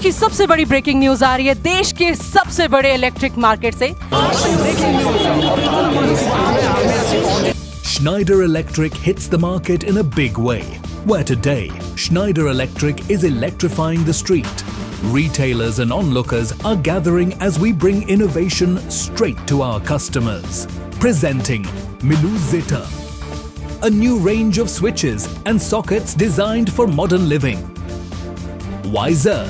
की सबसे बड़ी ब्रेकिंग न्यूज आ रही है देश के सबसे बड़े इलेक्ट्रिक मार्केट से। Schneider Electric hits the market in a big way, where today Schneider Electric is electrifying the street. Retailers and onlookers are gathering as we bring innovation straight to our customers. Presenting Zeta, a new range of switches and sockets designed for modern living. Wiser.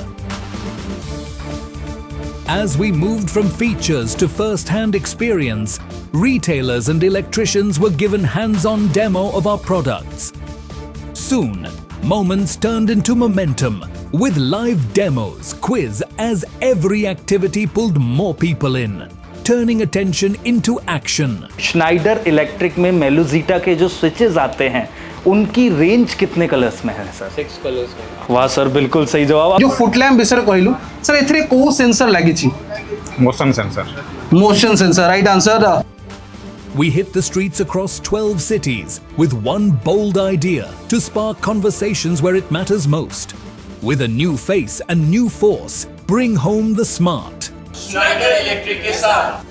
As we moved from features to first-hand experience, retailers and electricians were given hands-on demo of our products. Soon, moments turned into momentum with live demos, quiz as every activity pulled more people in, turning attention into action. Schneider Electric में मेलुजीटा के जो switches आते हैं उनकी range कितने colours में है sir? 6 colours में। वाह सर, बिल्कुल सही जवाब। जो फुट लैम्प बिसर कहलु सर एथरे को सेंसर लागि छी? Motion sensor. Motion sensor, right answer. We hit the streets across 12 cities with one bold idea to spark conversations where it matters most. With a new face and new force, bring home the smart. Schneider Electric के साथ